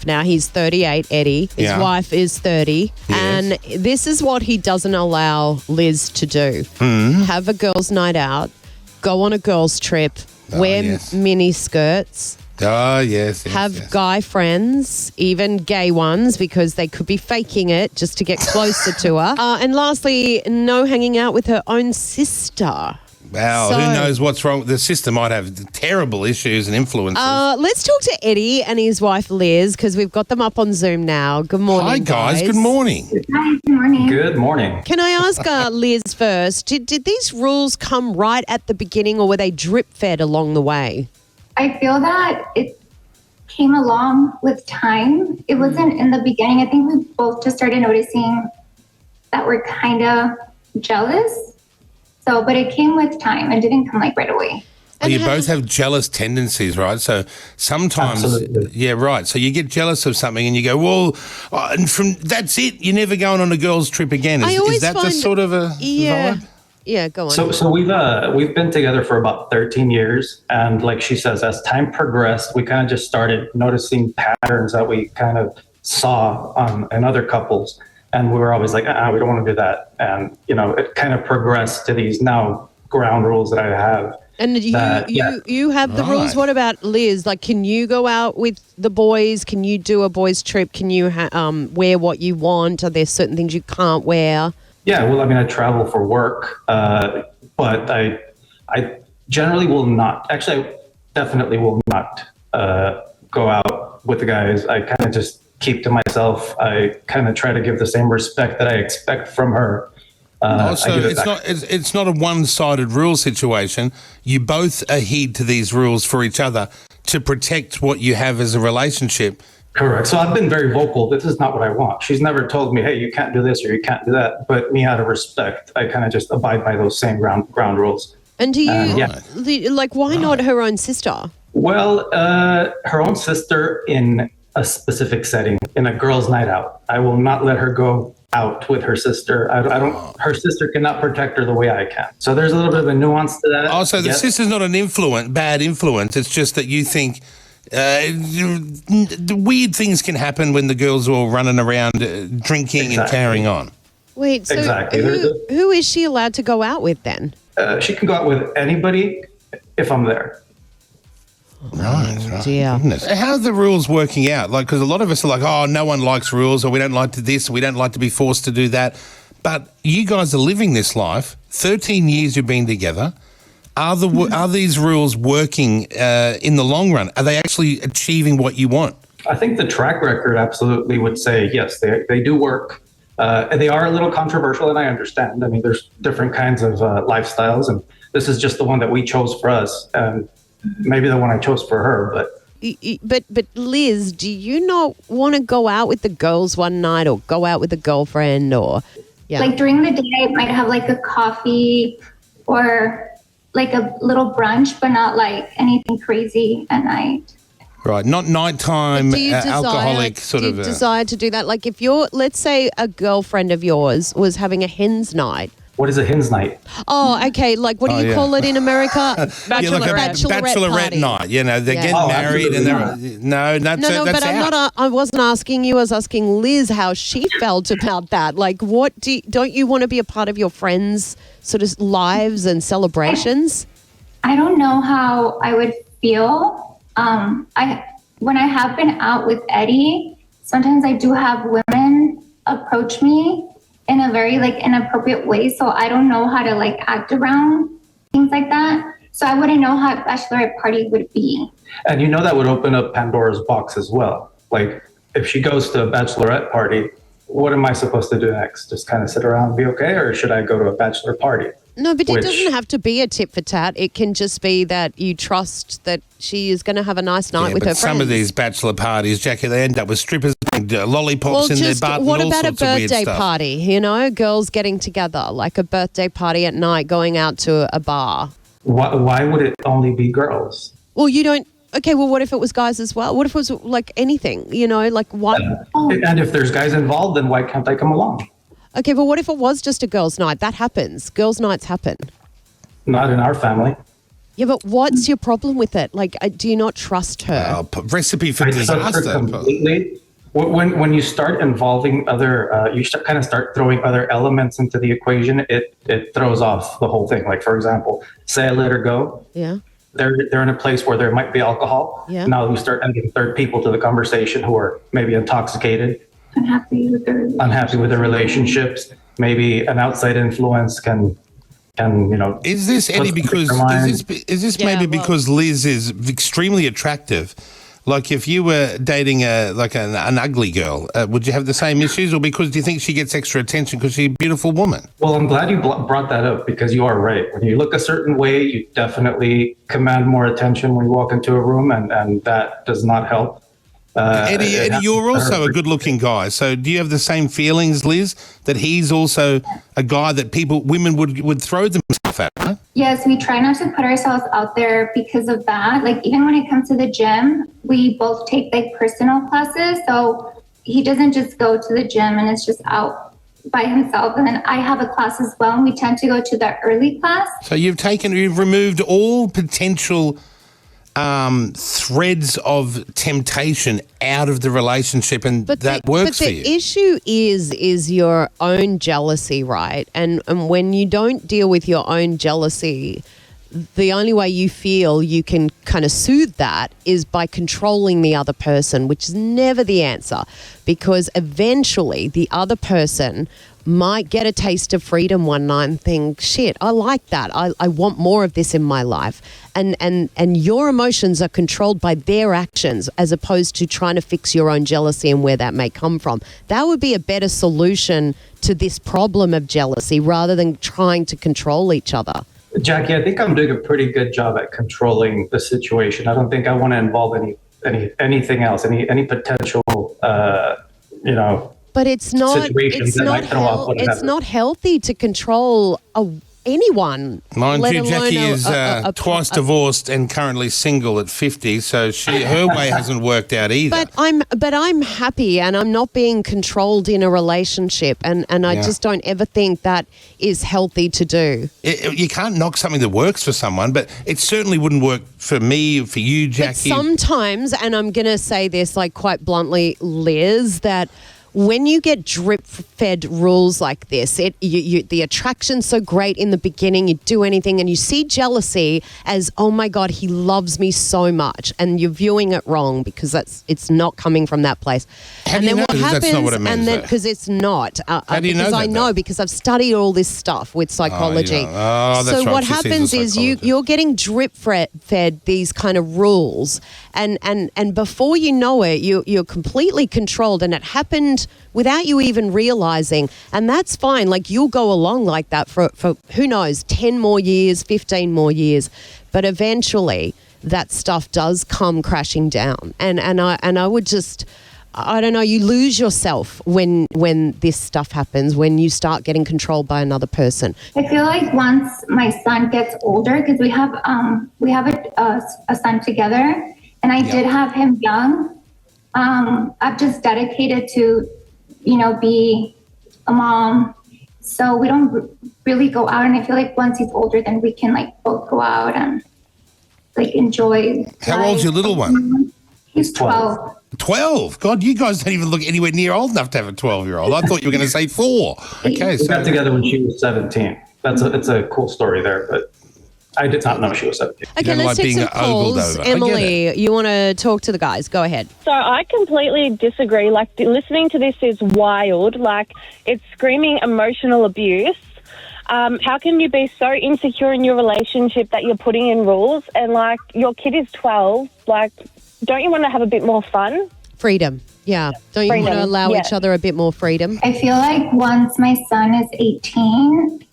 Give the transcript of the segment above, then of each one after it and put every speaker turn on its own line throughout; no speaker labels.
life now. He's 38, Eddie. His wife is 30.
Yes.
And this is what he doesn't allow Liz to do. Have a girls' night out, go on a girls' trip, wear mini skirts.
Oh, yes.
Have guy friends, even gay ones, because they could be faking it just to get closer to her. And lastly, no hanging out with her own sister.
Wow, who knows what's wrong? The sister might have terrible issues and influences.
Let's talk to Eddie and his wife Liz, because we've got them up on Zoom now. Good morning,
Hi, guys. Good morning.
Hi, good morning.
Good morning.
Can I ask Liz first, did these rules come right at the beginning or were they drip-fed along the way?
I feel that it came along with time. It wasn't in the beginning. I think we both just started noticing that we're kind of jealous. So, but it came with time. It didn't come like right away.
Well, you both have jealous tendencies, right? So sometimes,
Absolutely.
right. So you get jealous of something and you go, well, and from that's it. You're never going on a girls' trip again. Is that the sort of a vibe?
Yeah, go on.
So we've been together for about 13 years, and like she says, as time progressed, we kind of just started noticing patterns that we kind of saw in other couples, and we were always like, we don't want to do that, and it kind of progressed to these now ground rules that I have.
And you have the rules. What about Liz? Like, can you go out with the boys? Can you do a boys' trip? Can you wear what you want? Are there certain things you can't wear?
Yeah, well, I mean, I travel for work, but I generally will not. Actually, I definitely will not go out with the guys. I kind of just keep to myself. I kind of try to give the same respect that I expect from her.
Also, it's not a one-sided rule situation. You both adhere to these rules for each other to protect what you have as a relationship.
Correct. So I've been very vocal. This is not what I want. She's never told me, hey, you can't do this or you can't do that. But me, out of respect, I kind of just abide by those same ground rules.
And do you, why not her own sister?
Well, her own sister in a specific setting, in a girls' night out. I will not let her go out with her sister. I don't. Her sister cannot protect her the way I can. So there's a little bit of a nuance to that.
Also, the sister's not an bad influence. It's just that you think the weird things can happen when the girls are all running around drinking and carrying on.
Wait, so
exactly.
who is she allowed to go out with then?
She can go out with anybody if I'm there.
Right.
Dear.
Goodness. How are the rules working out? Like, because a lot of us are like, oh, no one likes rules, or we don't like to this, or we don't like to be forced to do that. But you guys are living this life. 13 years you've been together. Are these rules working in the long run? Are they actually achieving what you want?
I think the track record absolutely would say yes, they do work. They are a little controversial, and I understand. I mean, there's different kinds of lifestyles, and this is just the one that we chose for us, and maybe the one I chose for her.
But Liz, do you not want to go out with the girls one night, or go out with a girlfriend, or
like during the day, I might have like a coffee or like a little brunch, but not like anything crazy at night.
Right, not nighttime, alcoholic sort of.
Do you desire to do that? Like if let's say a girlfriend of yours was having a hen's night.
What is a hen's night?
Oh, okay. Like, what do you call it in America?
Bachelorette night. You know, they're getting married and they're that's
but
out.
I wasn't asking you. I was asking Liz how she felt about that. Like, don't you want to be a part of your friends' sort of lives and celebrations?
I don't know how I would feel. When I have been out with Eddie, sometimes I do have women approach me in a very like inappropriate way. So I don't know how to like act around things like that. So I wouldn't know how a bachelorette party would be.
And that would open up Pandora's box as well. Like if she goes to a bachelorette party, what am I supposed to do next? Just kind of sit around and be okay? Or should I go to a bachelor party?
No, but it doesn't have to be a tit for tat. It can just be that you trust that she is going to have a nice night with her friends.
Some of these bachelor parties, Jackie, they end up with strippers, lollipops in their butt.
What
and all
about a
sorts of weird
birthday
stuff.
party? Girls getting together, like a birthday party at night, going out to a bar.
Why would it only be girls?
Well, you don't. Okay, well, what if it was guys as well? What if it was like anything? Like what?
And if there's guys involved, then why can't they come along?
Okay, but what if it was just a girls' night? That happens. Girls' nights happen.
Not in our family.
Yeah, but what's your problem with it? Like, do you not trust her?
Recipe for
I trust her
disaster.
completely. When you start involving other, you kind of start throwing other elements into the equation, it throws off the whole thing. Like, for example, say I let her go.
Yeah.
They're in a place where there might be alcohol.
Yeah.
Now you start adding third people to the conversation who are maybe intoxicated,
Unhappy with their
relationships. Maybe an outside influence can
Is this, Eddie, because is this maybe because Liz is extremely attractive? Like, if you were dating an ugly girl, would you have the same issues, or because do you think she gets extra attention because she's a beautiful woman?
Well, I'm glad you brought that up, because you are right. When you look a certain way, you definitely command more attention when you walk into a room, and that does not help.
Eddie, you're also a good-looking guy. So do you have the same feelings, Liz, that he's also a guy that women would throw themselves at? Huh?
Yes, we try not to put ourselves out there because of that. Like, even when it comes to the gym, we both take like personal classes. So he doesn't just go to the gym and it's just out by himself. And then I have a class as well, and we tend to go to the early class.
So you've removed all potential threads of temptation out of the relationship, and that works for you.
But the issue is your own jealousy, right? And when you don't deal with your own jealousy, the only way you feel you can kind of soothe that is by controlling the other person, which is never the answer, because eventually the other person might get a taste of freedom one night and think, shit, I like that. I want more of this in my life. And your emotions are controlled by their actions as opposed to trying to fix your own jealousy and where that may come from. That would be a better solution to this problem of jealousy rather than trying to control each other.
Jackie, I think I'm doing a pretty good job at controlling the situation. I don't think I want to involve anything else, any potential,
But it's not healthy to control anyone.
Mind you, Jackie is twice divorced and currently single at 50, so her way hasn't worked out either.
But I'm happy, and I'm not being controlled in a relationship, and I just don't ever think that is healthy to do.
You can't knock something that works for someone, but it certainly wouldn't work for me, for you, Jackie.
But sometimes, and I'm going to say this like quite bluntly, Liz, that when you get drip-fed rules like this, the attraction's so great in the beginning, you do anything, and you see jealousy as, oh my God, he loves me so much, and you're viewing it wrong because it's not coming from that place.
How do you know that's not what it means?
Because it's not.
How do you know that?
Because I know, because I've studied all this stuff with psychology.
That's
so
right.
what happens is you're getting drip-fed these kind of rules, and before you know it, you're completely controlled, and it happened without you even realizing, and that's fine. Like, you'll go along like that for who knows, 10 more years, 15 more years, but eventually that stuff does come crashing down, and I would just, I don't know, you lose yourself when this stuff happens, when you start getting controlled by another person.
I feel like once my son gets older, because we have a son together, and I did have him young. I've just dedicated to, be a mom. So we don't really go out. And I feel like once he's older, then we can both go out and enjoy.
How old's your little one?
He's 12.
12? God, you guys don't even look anywhere near old enough to have a 12-year-old. I thought you were going to say 4. Okay,
we got together when she was 17. It's a cool story there, but I did not know she was 17.
Okay, let's take some calls. Emily, you want to talk to the guys? Go ahead.
So I completely disagree. Listening to this is wild. It's screaming emotional abuse. How can you be so insecure in your relationship that you're putting in rules? And your kid is 12. Don't you want to have a bit more fun?
Freedom. Yeah. Don't you want to allow each other a bit more freedom?
I feel like once my son is 18,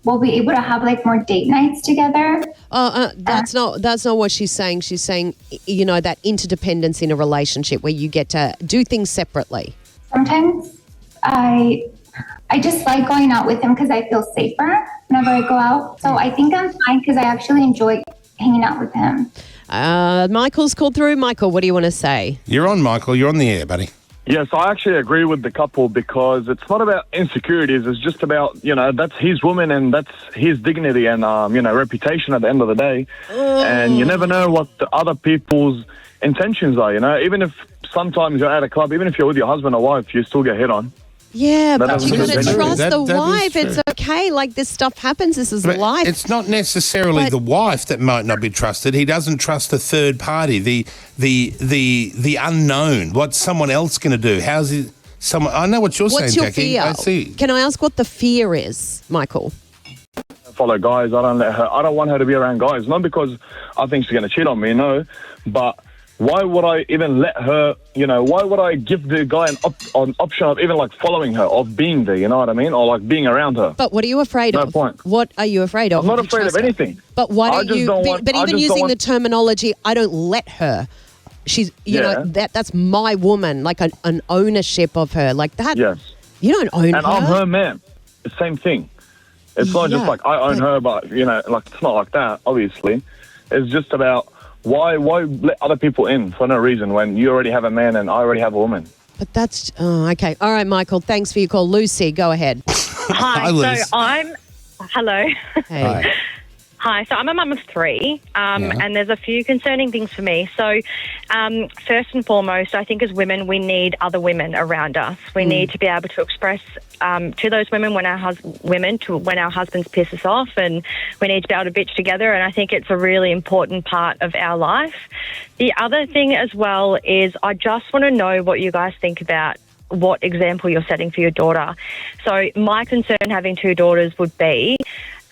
we'll be able to have more date nights together.
That's not what she's saying. She's saying, that interdependence in a relationship where you get to do things separately.
Sometimes I just like going out with him because I feel safer whenever I go out. So I think I'm fine because I actually enjoy hanging out with him.
Michael's called through. Michael, what do you want to say?
You're on, Michael. You're on the air, buddy.
Yes, I actually agree with the couple because it's not about insecurities. It's just about, that's his woman and that's his dignity and, reputation at the end of the day. And you never know what the other people's intentions are, Even if sometimes you're at a club, even if you're with your husband or wife, you still get hit on.
Yeah, but you got to
Absolutely.
trust
That
the
is
wife.
true.
It's okay. Like, this stuff happens. This is
But
life.
it's not necessarily
But-
the wife that might not be trusted. He doesn't trust the third party, the unknown. What's someone else going to do? How's he? I know what you're
What's
saying,
your
Jackie.
fear?
I see.
Can I ask what the fear is, Michael?
Follow guys. I don't want her to be around guys. Not because I think she's going to cheat on me, no. But why would I even let her, why would I give the guy an option of even like following her, of being there, you know what I mean? Or like being around her.
But what are you afraid
No
of?
point.
What are you afraid of?
I'm not
if you
afraid of
trust her?
anything.
But why
I
don't
just
you?
don't
but,
want-
but
I
even
just don't
using the
want-
terminology, I don't let her. She's,
Yeah.
that's my woman, like an ownership of her, like that.
Yes.
You don't own
And
her.
I'm her man. The same thing. It's not
Yeah,
just like I own
but-
her, but like it's not like that. Obviously, it's just about why let other people in for no reason when you already have a man and I already have a woman.
But that's okay. All right, Michael. Thanks for your call. Lucy, go ahead.
Hi,
Hi,
Liz.
so hello.
Hey.
Hi.
Hi, so I'm a mum of three,
Yeah.
and there's a few concerning things for me. So, first and foremost, I think as women, we need other women around us. We need to be able to express to those women when our husbands piss us off, and we need to be able to bitch together. And I think it's a really important part of our life. The other thing as well is I just want to know what you guys think about what example you're setting for your daughter. So my concern having two daughters would be,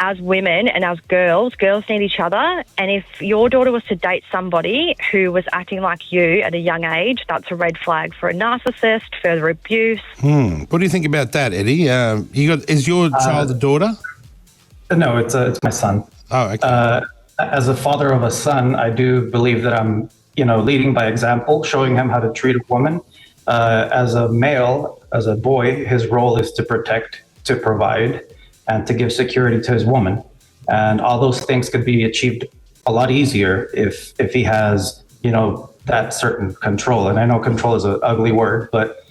as women and as girls need each other. And if your daughter was to date somebody who was acting like you at a young age, that's a red flag for a narcissist, further abuse.
What do you think about that, Eddie? Is your child a daughter?
No, it's my son.
Oh, okay.
As a father of a son, I do believe that I'm, leading by example, showing him how to treat a woman. As a male, as a boy, his role is to protect, to provide, and to give security to his woman. And all those things could be achieved a lot easier if he has, that certain control. And I know control is an ugly word, but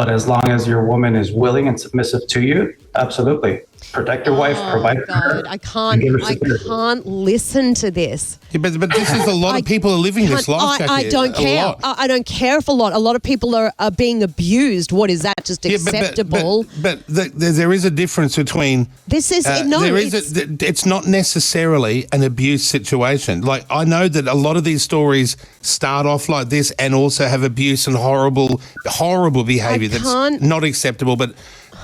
as long as your woman is willing and submissive to you, absolutely. Protect your wife, provide for her.
God, I
and give her
can't
security.
listen to this.
Yeah, but this is a lot of people are living this life, Jackie.
I don't
A
care.
lot.
I don't care if a lot of people are being abused. What is that? Just
Yeah,
acceptable?
But there is a difference between.
This is no.
There is it's not necessarily an abuse situation. Like, I know that a lot of these stories start off like this and also have abuse and horrible behaviour that's
can't-
not acceptable. But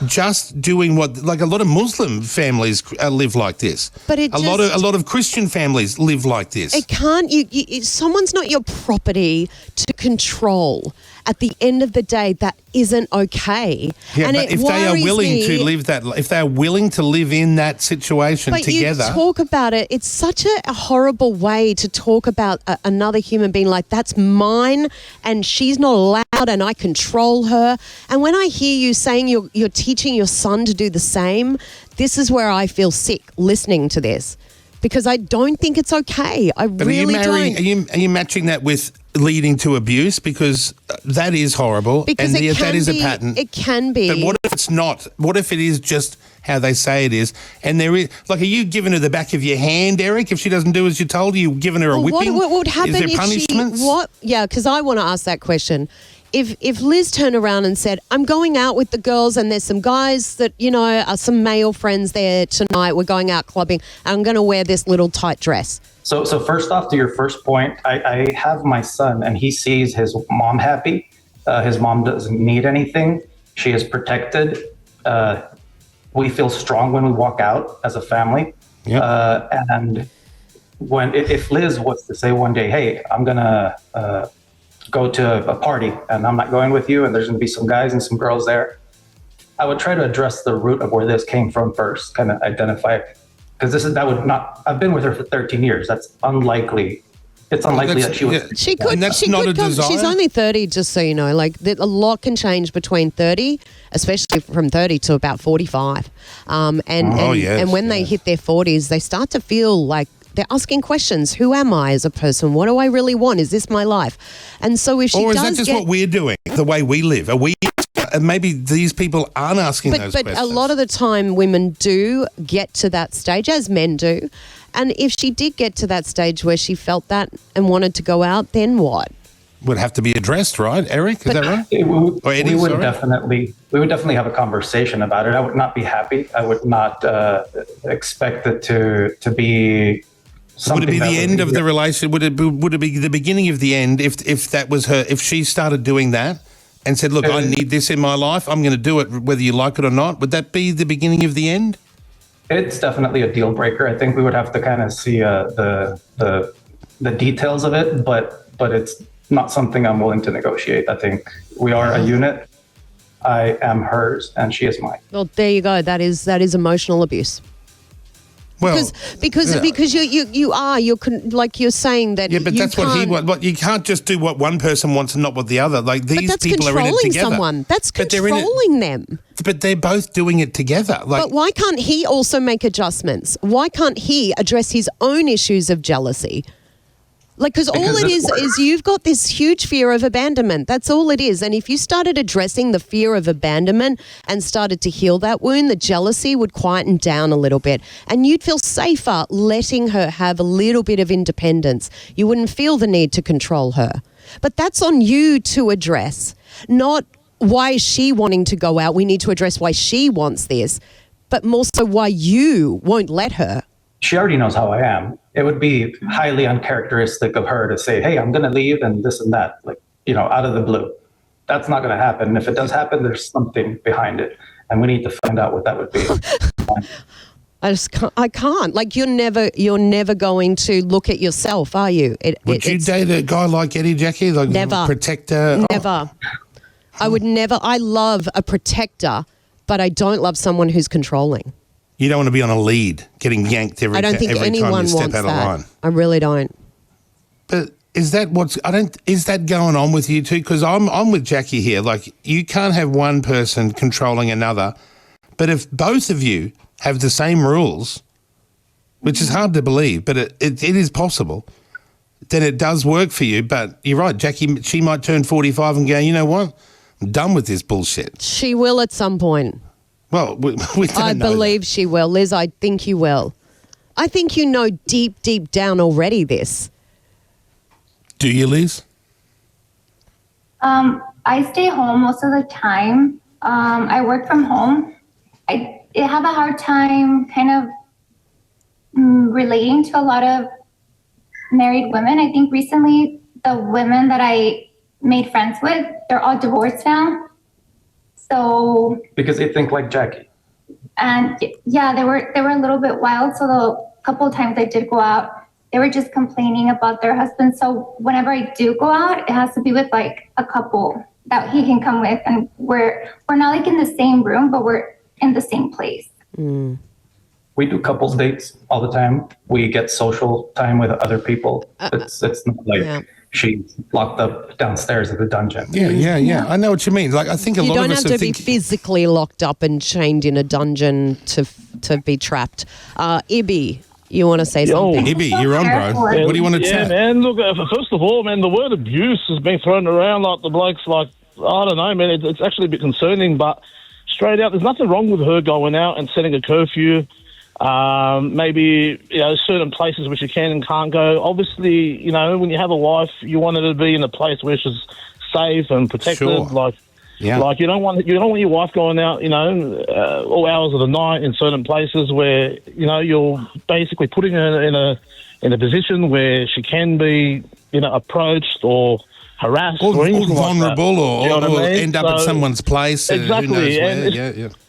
just doing like a lot of Muslim families live like this.
But it
a lot of Christian families live like this.
It can't. Someone's not your property to control. At the end of the day, that isn't okay.
Yeah,
and
but if they are willing to live that, if they are willing to live in that situation
but
together,
you talk about it. It's such a horrible way to talk about another human being. Like, that's mine, and she's not allowed, and I control her. And when I hear you saying you're teaching your son to do the same, this is where I feel sick listening to this, because I don't think it's okay.
but
Really don't.
Are you matching that with leading to abuse? Because that is horrible,
Because
and
it can
that is
be,
a pattern.
It can be.
But what if it's not? What if it is just how they say it is? And there is, like, are you giving her the back of your hand, Eric? If she doesn't do as you told, are you giving her a whipping?
What would happen
is there
if
punishments?
she? What? Yeah, because I want to ask that question. If Liz turned around and said, I'm going out with the girls and there's some guys that, are some male friends there tonight, we're going out clubbing, and I'm going to wear this little tight dress.
So first off, to your first point, I have my son and he sees his mom happy. His mom doesn't need anything. She is protected. We feel strong when we walk out as a family.
Yeah.
And if Liz was to say one day, hey, I'm going to go to a party and I'm not going with you, and there's going to be some guys and some girls there, I would try to address the root of where this came from first, kind of identify, because I've been with her for 13 years. That's unlikely. It's unlikely that she would.
Yeah.
She could.
And that's
she
not
could
a
come.
desire?
She's only 30, just so you know. Like, a lot can change between 30, especially from 30 to about 45. And
Oh, yes,
and when they
yes.
hit their 40s, they start to feel like They're asking questions. Who am I as a person? What do I really want? Is this my life? And so if she
or is
does
that just
get,
what we're doing, the way we live? Are we? And maybe these people aren't asking those
but
questions.
a lot of the time women do get to that stage, as men do. And if she did get to that stage where she felt that and wanted to go out, then what?
Would have to be addressed, right, Eric? Is that right? Or Eddie,
we would
sorry?
definitely have a conversation about it. I would not be happy. I would not expect it to be something.
Would it be the end of the relationship? Would it be the beginning of the end if that was her? If she started doing that and said, "Look, I need this in my life. I'm going to do it, whether you like it or not." Would that be the beginning of the end?
It's definitely a deal breaker. I think we would have to kind of see the details of it, but it's not something I'm willing to negotiate. I think we are a unit. I am hers, and she is mine.
Well, there you go. That is emotional abuse.
Well,
Because you're like you're saying that.
yeah, but that's what he wants. But you can't just do what one person wants and not what the other. Like
But
these
that's
people are in it
controlling
together.
someone. That's
But they're in it-
controlling them.
But they're both doing it together. Like,
But why can't he also make adjustments? Why can't he address his own issues of jealousy? Like, because all it is you've got this huge fear of abandonment. That's all it is. And if you started addressing the fear of abandonment and started to heal that wound, the jealousy would quieten down a little bit. And you'd feel safer letting her have a little bit of independence. You wouldn't feel the need to control her. But that's on you to address, not why is she wanting to go out. We need to address why she wants this, but more so why you won't let her.
She already knows how I am. It would be highly uncharacteristic of her to say, "Hey, I'm going to leave," and this and that, like, out of the blue. That's not going to happen. And if it does happen, there's something behind it, and we need to find out what that would be.
I can't. Like, you're never going to look at yourself, are you?
would you date a guy like Eddie, Jackie? Like,
Never.
Protector?
Never. I would never. I love a protector, but I don't love someone who's controlling.
You don't want to be on a lead, getting yanked every
I don't think
time you
anyone
step
wants
out of
that.
line.
I really don't.
But is that is that going on with you too? Because I'm with Jackie here. Like, you can't have one person controlling another, but if both of you have the same rules, which is hard to believe, but it is possible, then it does work for you. But you're right, Jackie, she might turn 45 and go, you know what? I'm done with this bullshit.
She will at some point.
Well, we don't
I
know
believe she will. Liz, I think you will. I think you know deep, deep down already this.
Do you, Liz?
I stay home most of the time. I work from home. I have a hard time kind of relating to a lot of married women. I think recently the women that I made friends with, they're all divorced now. So
Because they think like Jackie.
and yeah, they were a little bit wild. So the couple of times I did go out, they were just complaining about their husbands. So whenever I do go out, it has to be with like a couple that he can come with, and we're not like in the same room, but we're in the same place.
We do couples dates all the time. We get social time with other people. It's not like she's locked up downstairs at the dungeon.
Yeah. I know what you mean. Like, I think a
You
lot
don't
of us
have to
are
be physically locked up and chained in a dungeon to be trapped. Ibby, you want to say something?
Ibby, you're on, bro. What do you want to chat?
Man, look, first of all, man, the word abuse has been thrown around like the bloke's like, I don't know, man, it's actually a bit concerning, but straight out, there's nothing wrong with her going out and setting a curfew. Maybe, certain places which you can and can't go. Obviously, when you have a wife, you want her to be in a place where she's safe and protected.
Sure.
Like you don't want your wife going out, all hours of the night in certain places where, you're basically putting her in a position where she can be, approached or harassed or anything
vulnerable,
like that.
or end up at someone's place.
Exactly.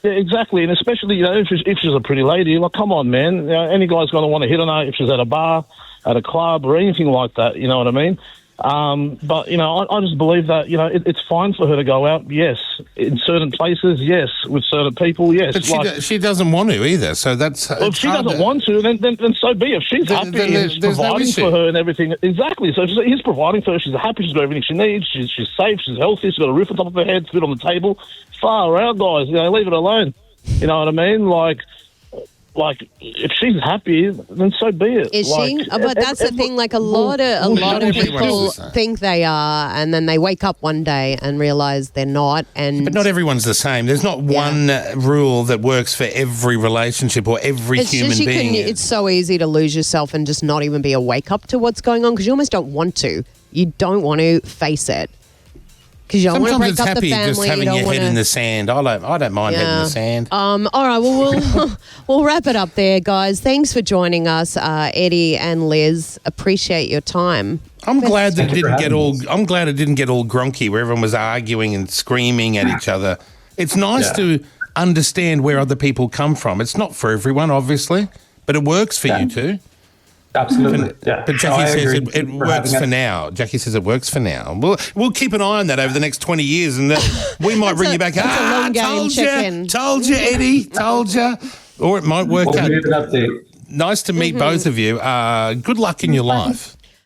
Exactly, and especially if she's a pretty lady, like, come on, man, any guy's going to want to hit on her if she's at a bar, at a club, or anything like that. You know what I mean? But I just believe that it's fine for her to go out. Yes, in certain places. Yes, with certain people. Yes,
but she doesn't want to either. So that's
well, if she doesn't want to, then so be. If she's happy, he's providing for her and everything. Exactly. So he's providing for her. She's happy. She's got everything she needs. She's safe. She's healthy. She's got a roof on top of her head. Food on the table. Far out, guys. Leave it alone. You know what I mean? Like, like, if she's happy, then so be it.
Is
like,
she? But that's the thing. Like a lot of
everyone's
people
the same.
think they are, and then they wake up one day and realize they're not. And
But not everyone's the same. There's not one rule that works for every relationship or every
it's
human
just
being.
it's so easy to lose yourself and just not even be awake up to what's going on because you almost don't want to. You don't want to face it. Because you don't want to
Sometimes
break
it's
up the
happy
family.
just having
you
your
don't
head
wanna...
in the sand. I don't mind head in the sand.
All right, well, we'll wrap it up there, guys. Thanks for joining us, Eddie and Liz. Appreciate your time.
I'm glad that
Thank you for having us.
I'm glad it didn't get all gronky where everyone was arguing and screaming at each other. It's nice to understand where other people come from. It's not for everyone, obviously, but it works for you too.
Absolutely. Yeah.
But
No,
Jackie
I
says
agree.
it works for now. Jackie says it works for now. We'll keep an eye on that over the next 20 years, and we might bring you back.
that's a long game check-in.
Told you, Eddie, told you. Or it might work
We'll
out.
give you an update.
Nice to meet both of you. Good luck in your life.